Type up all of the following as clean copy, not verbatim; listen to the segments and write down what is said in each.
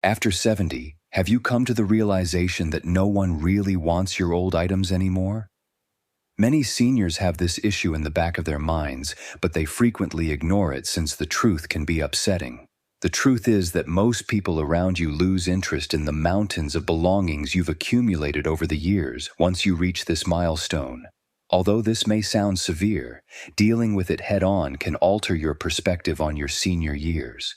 After 70, have you come to the realization that no one really wants your old items anymore? Many seniors have this issue in the back of their minds, but they frequently ignore it since the truth can be upsetting. The truth is that most people around you lose interest in the mountains of belongings you've accumulated over the years once you reach this milestone. Although this may sound severe, dealing with it head-on can alter your perspective on your senior years.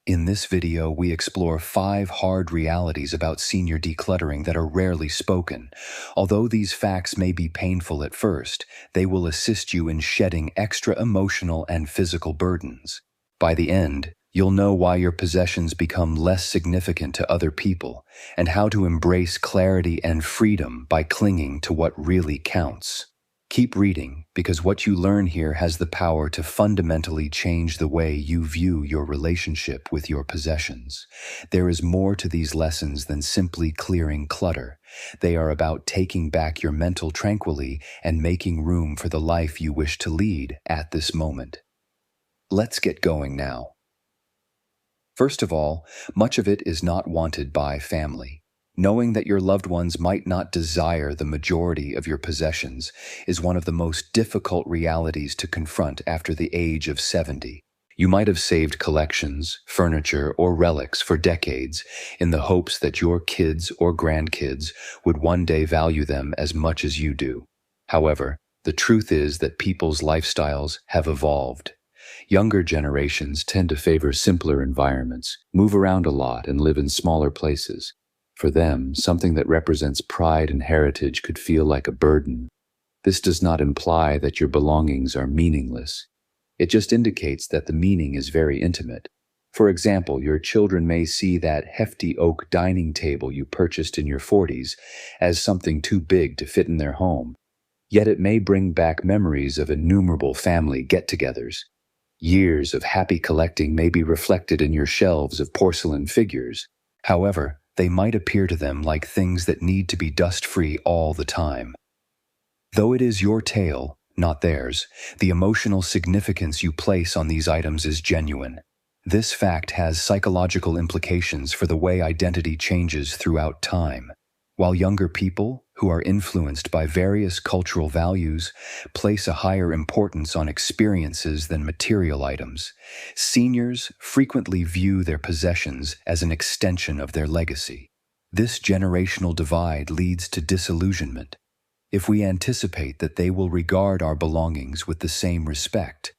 In this video, we explore 5 hard realities about senior decluttering that are rarely spoken. Although these facts may be painful at first, they will assist you in shedding extra emotional and physical burdens. By the end, you'll know why your possessions become less significant to other people and how to embrace clarity and freedom by clinging to what really counts. Keep reading, because what you learn here has the power to fundamentally change the way you view your relationship with your possessions. There is more to these lessons than simply clearing clutter. They are about taking back your mental tranquility and making room for the life you wish to lead at this moment. Let's get going now. First of all, much of it is not wanted by family. Knowing that your loved ones might not desire the majority of your possessions is one of the most difficult realities to confront after the age of 70. You might have saved collections, furniture, or relics for decades in the hopes that your kids or grandkids would one day value them as much as you do. However, the truth is that people's lifestyles have evolved. Younger generations tend to favor simpler environments, move around a lot, and live in smaller places. For them, something that represents pride and heritage could feel like a burden. This does not imply that your belongings are meaningless. It just indicates that the meaning is very intimate. For example, your children may see that hefty oak dining table you purchased in your 40s as something too big to fit in their home. Yet it may bring back memories of innumerable family get-togethers. Years of happy collecting may be reflected in your shelves of porcelain figures. However, they might appear to them like things that need to be dust-free all the time. Though it is your tale, not theirs, the emotional significance you place on these items is genuine. This fact has psychological implications for the way identity changes throughout time. While younger people, who are influenced by various cultural values, place a higher importance on experiences than material items, seniors frequently view their possessions as an extension of their legacy. This generational divide leads to disillusionment. If we anticipate that they will regard our belongings with the same respect,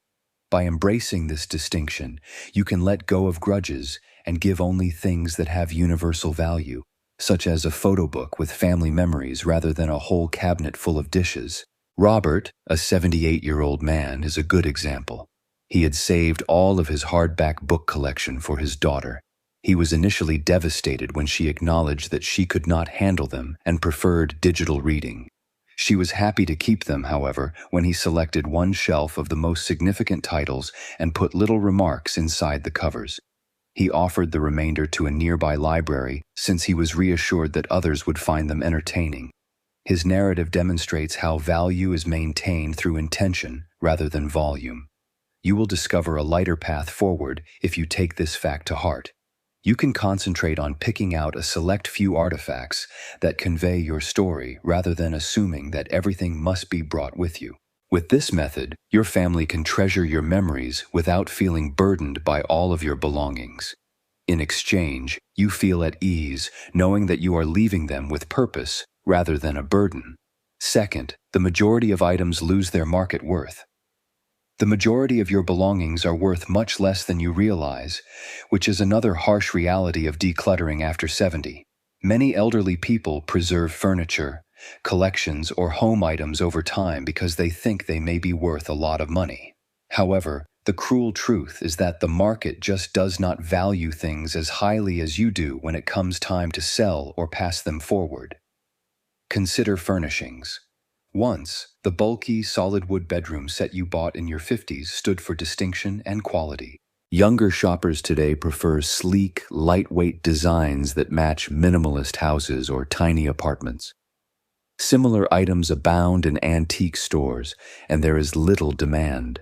by embracing this distinction, you can let go of grudges and give only things that have universal value, such as a photo book with family memories rather than a whole cabinet full of dishes. Robert, a 78-year-old man, is a good example. He had saved all of his hardback book collection for his daughter. He was initially devastated when she acknowledged that she could not handle them and preferred digital reading. She was happy to keep them, however, when he selected one shelf of the most significant titles and put little remarks inside the covers. He offered the remainder to a nearby library since he was reassured that others would find them entertaining. His narrative demonstrates how value is maintained through intention rather than volume. You will discover a lighter path forward if you take this fact to heart. You can concentrate on picking out a select few artifacts that convey your story rather than assuming that everything must be brought with you. With this method, your family can treasure your memories without feeling burdened by all of your belongings. In exchange, you feel at ease knowing that you are leaving them with purpose rather than a burden. Second, the majority of items lose their market worth. The majority of your belongings are worth much less than you realize, which is another harsh reality of decluttering after 70. Many elderly people preserve furniture, collections, or home items over time because they think they may be worth a lot of money. However, the cruel truth is that the market just does not value things as highly as you do when it comes time to sell or pass them forward. Consider furnishings. Once, the bulky, solid wood bedroom set you bought in your 50s stood for distinction and quality. Younger shoppers today prefer sleek, lightweight designs that match minimalist houses or tiny apartments. Similar items abound in antique stores, and there is little demand.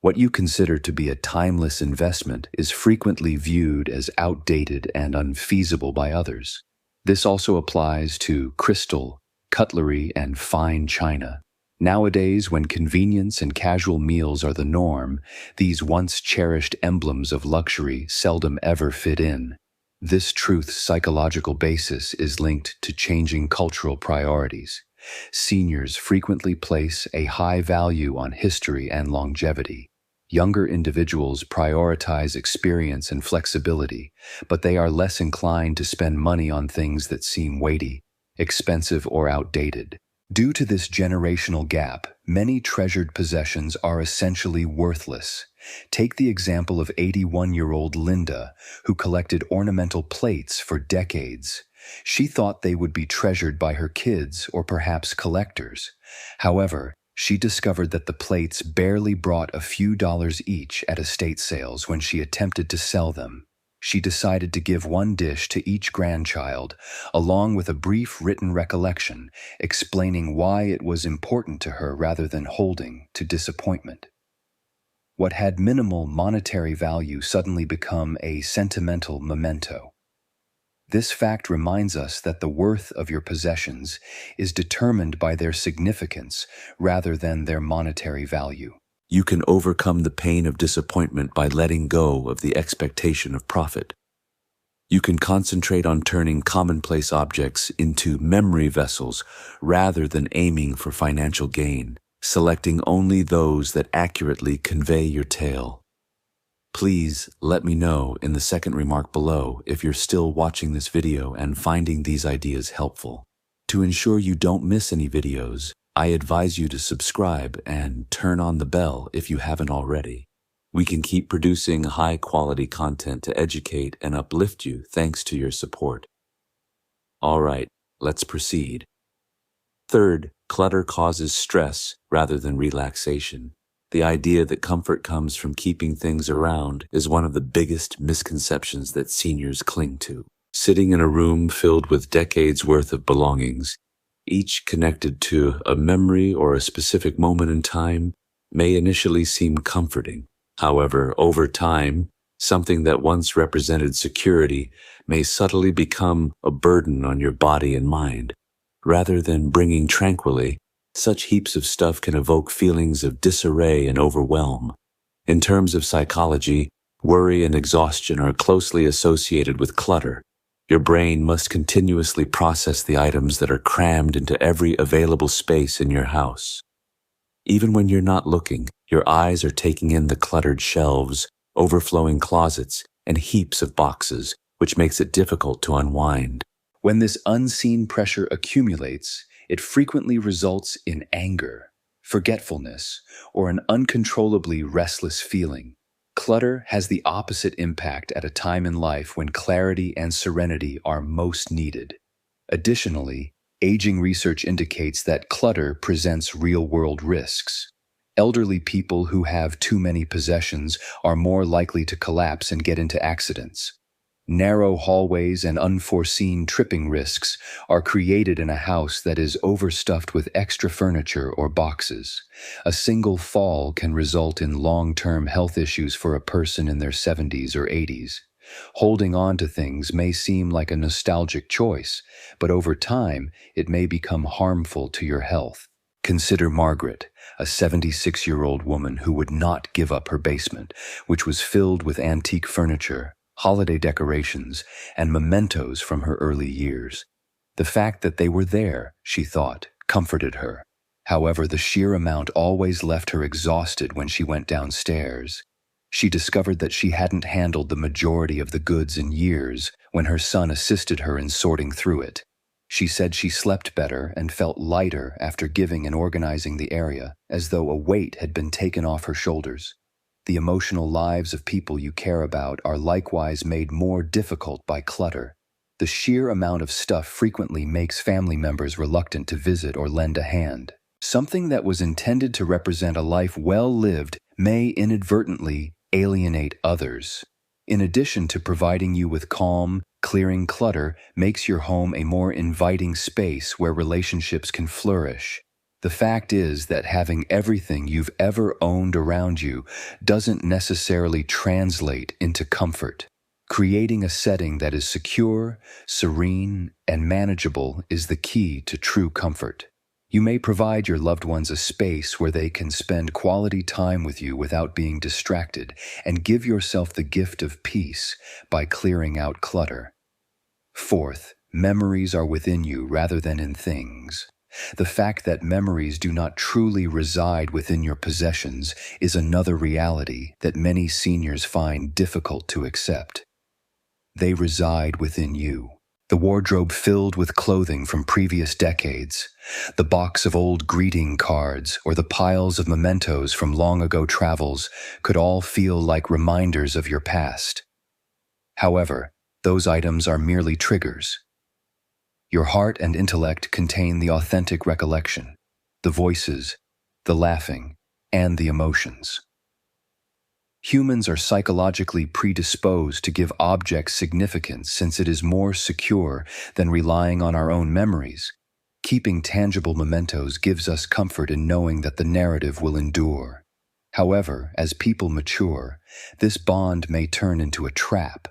What you consider to be a timeless investment is frequently viewed as outdated and unfeasible by others. This also applies to crystal, cutlery, and fine china. Nowadays, when convenience and casual meals are the norm, these once cherished emblems of luxury seldom ever fit in. This truth's psychological basis is linked to changing cultural priorities. Seniors frequently place a high value on history and longevity. Younger individuals prioritize experience and flexibility, but they are less inclined to spend money on things that seem weighty, expensive, or outdated. Due to this generational gap, many treasured possessions are essentially worthless. Take the example of 81-year-old Linda, who collected ornamental plates for decades. She thought they would be treasured by her kids or perhaps collectors. However, she discovered that the plates barely brought a few dollars each at estate sales when she attempted to sell them. She decided to give one dish to each grandchild, along with a brief written recollection explaining why it was important to her rather than holding to disappointment. What had minimal monetary value suddenly become a sentimental memento. This fact reminds us that the worth of your possessions is determined by their significance rather than their monetary value. You can overcome the pain of disappointment by letting go of the expectation of profit. You can concentrate on turning commonplace objects into memory vessels rather than aiming for financial gain, selecting only those that accurately convey your tale. Please let me know in the second remark below if you're still watching this video and finding these ideas helpful. To ensure you don't miss any videos, I advise you to subscribe and turn on the bell if you haven't already. We can keep producing high-quality content to educate and uplift you thanks to your support. All right, let's proceed. Third, clutter causes stress rather than relaxation. The idea that comfort comes from keeping things around is one of the biggest misconceptions that seniors cling to. Sitting in a room filled with decades' worth of belongings, each connected to a memory or a specific moment in time, may initially seem comforting. However, over time, something that once represented security may subtly become a burden on your body and mind. Rather than bringing tranquility, such heaps of stuff can evoke feelings of disarray and overwhelm. In terms of psychology, worry and exhaustion are closely associated with clutter. Your brain must continuously process the items that are crammed into every available space in your house. Even when you're not looking, your eyes are taking in the cluttered shelves, overflowing closets, and heaps of boxes, which makes it difficult to unwind. When this unseen pressure accumulates, it frequently results in anger, forgetfulness, or an uncontrollably restless feeling. Clutter has the opposite impact at a time in life when clarity and serenity are most needed. Additionally, aging research indicates that clutter presents real-world risks. Elderly people who have too many possessions are more likely to collapse and get into accidents. Narrow hallways and unforeseen tripping risks are created in a house that is overstuffed with extra furniture or boxes. A single fall can result in long-term health issues for a person in their 70s or 80s. Holding on to things may seem like a nostalgic choice, but over time, it may become harmful to your health. Consider Margaret, a 76-year-old woman who would not give up her basement, which was filled with antique furniture, holiday decorations, and mementos from her early years. The fact that they were there, she thought, comforted her. However, the sheer amount always left her exhausted when she went downstairs. She discovered that she hadn't handled the majority of the goods in years when her son assisted her in sorting through it. She said she slept better and felt lighter after giving and organizing the area, as though a weight had been taken off her shoulders. The emotional lives of people you care about are likewise made more difficult by clutter. The sheer amount of stuff frequently makes family members reluctant to visit or lend a hand. Something that was intended to represent a life well lived may inadvertently alienate others. In addition to providing you with calm, clearing clutter makes your home a more inviting space where relationships can flourish. The fact is that having everything you've ever owned around you doesn't necessarily translate into comfort. Creating a setting that is secure, serene, and manageable is the key to true comfort. You may provide your loved ones a space where they can spend quality time with you without being distracted, and give yourself the gift of peace by clearing out clutter. Fourth, memories are within you rather than in things. The fact that memories do not truly reside within your possessions is another reality that many seniors find difficult to accept. They reside within you. The wardrobe filled with clothing from previous decades, the box of old greeting cards, or the piles of mementos from long-ago travels could all feel like reminders of your past. However, those items are merely triggers. Your heart and intellect contain the authentic recollection, the voices, the laughing, and the emotions. Humans are psychologically predisposed to give objects significance since it is more secure than relying on our own memories. Keeping tangible mementos gives us comfort in knowing that the narrative will endure. However, as people mature, this bond may turn into a trap.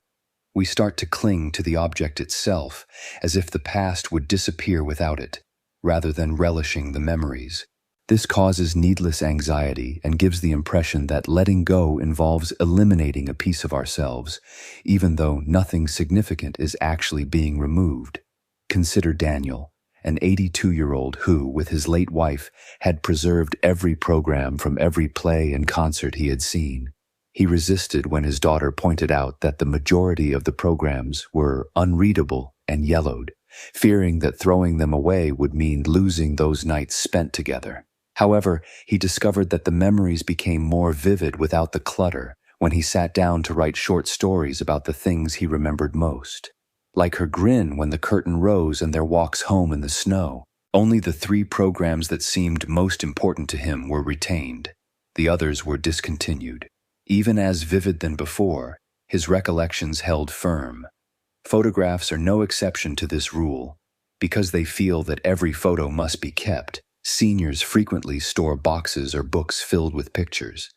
We start to cling to the object itself as if the past would disappear without it, rather than relishing the memories. This causes needless anxiety and gives the impression that letting go involves eliminating a piece of ourselves, even though nothing significant is actually being removed. Consider Daniel, an 82-year-old who, with his late wife, had preserved every program from every play and concert he had seen. He resisted when his daughter pointed out that the majority of the programs were unreadable and yellowed, fearing that throwing them away would mean losing those nights spent together. However, he discovered that the memories became more vivid without the clutter when he sat down to write short stories about the things he remembered most. Like her grin when the curtain rose and their walks home in the snow, only the 3 programs that seemed most important to him were retained. The others were discontinued. Even as vivid than before, his recollections held firm. Photographs are no exception to this rule. Because they feel that every photo must be kept, seniors frequently store boxes or books filled with pictures.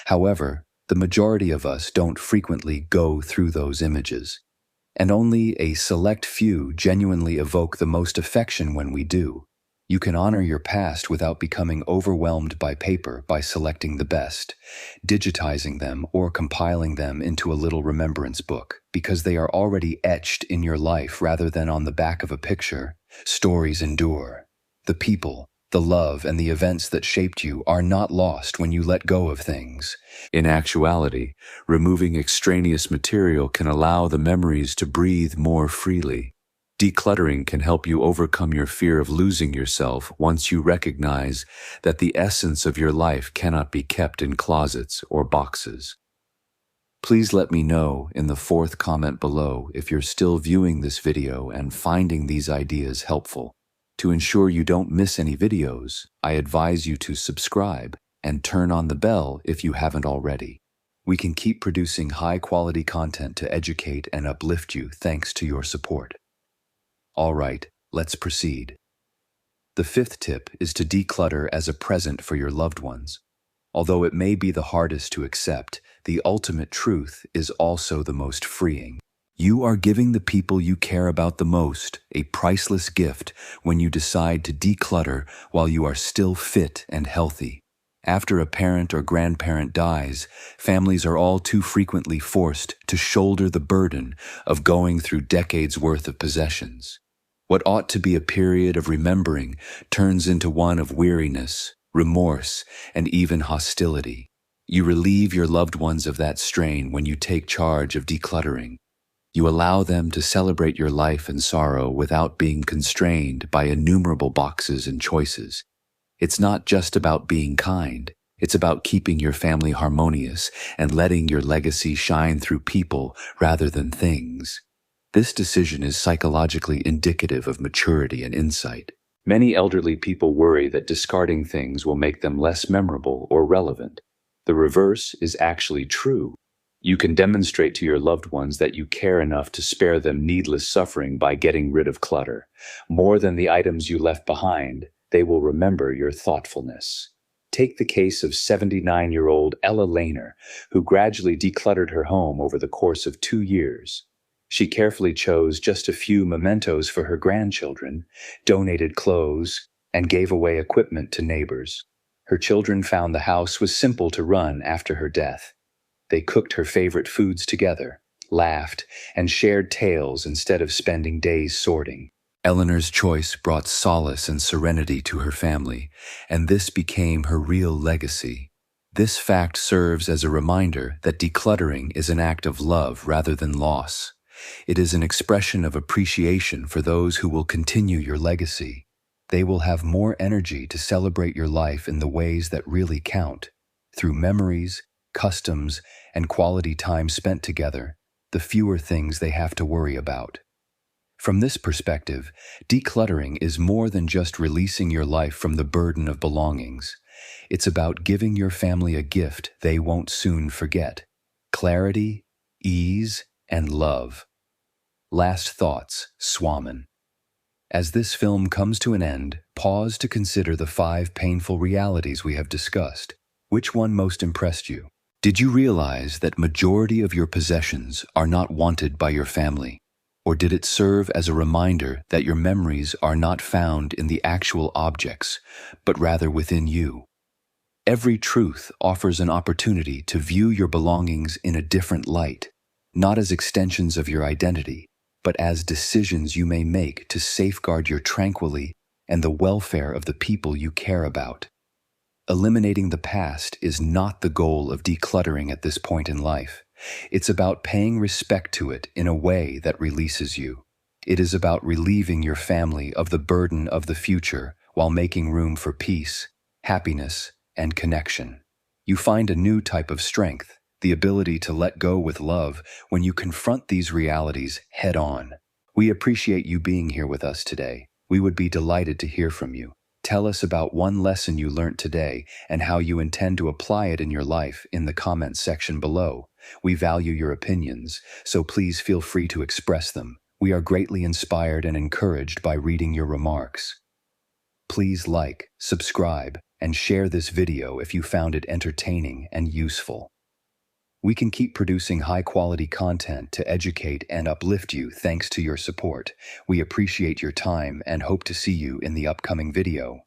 However, the majority of us don't frequently go through those images, and only a select few genuinely evoke the most affection when we do. You can honor your past without becoming overwhelmed by paper by selecting the best, digitizing them, or compiling them into a little remembrance book, because they are already etched in your life rather than on the back of a picture. Stories endure. The people, the love, and the events that shaped you are not lost when you let go of things. In actuality, removing extraneous material can allow the memories to breathe more freely. Decluttering can help you overcome your fear of losing yourself once you recognize that the essence of your life cannot be kept in closets or boxes. Please let me know in the 4th comment below if you're still viewing this video and finding these ideas helpful. To ensure you don't miss any videos, I advise you to subscribe and turn on the bell if you haven't already. We can keep producing high-quality content to educate and uplift you thanks to your support. All right, let's proceed. The 5th tip is to declutter as a present for your loved ones. Although it may be the hardest to accept, the ultimate truth is also the most freeing. You are giving the people you care about the most a priceless gift when you decide to declutter while you are still fit and healthy. After a parent or grandparent dies, families are all too frequently forced to shoulder the burden of going through decades' worth of possessions. What ought to be a period of remembering turns into one of weariness, remorse, and even hostility. You relieve your loved ones of that strain when you take charge of decluttering. You allow them to celebrate your life and sorrow without being constrained by innumerable boxes and choices. It's not just about being kind. It's about keeping your family harmonious and letting your legacy shine through people rather than things. This decision is psychologically indicative of maturity and insight. Many elderly people worry that discarding things will make them less memorable or relevant. The reverse is actually true. You can demonstrate to your loved ones that you care enough to spare them needless suffering by getting rid of clutter, more than the items you left behind. They will remember your thoughtfulness. Take the case of 79-year-old Ella Lehner, who gradually decluttered her home over the course of 2 years. She carefully chose just a few mementos for her grandchildren, donated clothes, and gave away equipment to neighbors. Her children found the house was simple to run after her death. They cooked her favorite foods together, laughed, and shared tales instead of spending days sorting. Eleanor's choice brought solace and serenity to her family, and this became her real legacy. This fact serves as a reminder that decluttering is an act of love rather than loss. It is an expression of appreciation for those who will continue your legacy. They will have more energy to celebrate your life in the ways that really count, through memories, customs, and quality time spent together, the fewer things they have to worry about. From this perspective, decluttering is more than just releasing your life from the burden of belongings. It's about giving your family a gift they won't soon forget: clarity, ease, and love. Last thoughts, Swamin. As this film comes to an end, pause to consider the 5 painful realities we have discussed. Which one most impressed you? Did you realize that majority of your possessions are not wanted by your family? Or did it serve as a reminder that your memories are not found in the actual objects, but rather within you? Every truth offers an opportunity to view your belongings in a different light, not as extensions of your identity, but as decisions you may make to safeguard your tranquility and the welfare of the people you care about. Eliminating the past is not the goal of decluttering at this point in life. It's about paying respect to it in a way that releases you. It is about relieving your family of the burden of the future while making room for peace, happiness, and connection. You find a new type of strength, the ability to let go with love when you confront these realities head on. We appreciate you being here with us today. We would be delighted to hear from you. Tell us about one lesson you learned today and how you intend to apply it in your life in the comments section below. We value your opinions, so please feel free to express them. We are greatly inspired and encouraged by reading your remarks. Please like, subscribe, and share this video if you found it entertaining and useful. We can keep producing high-quality content to educate and uplift you thanks to your support. We appreciate your time and hope to see you in the upcoming video.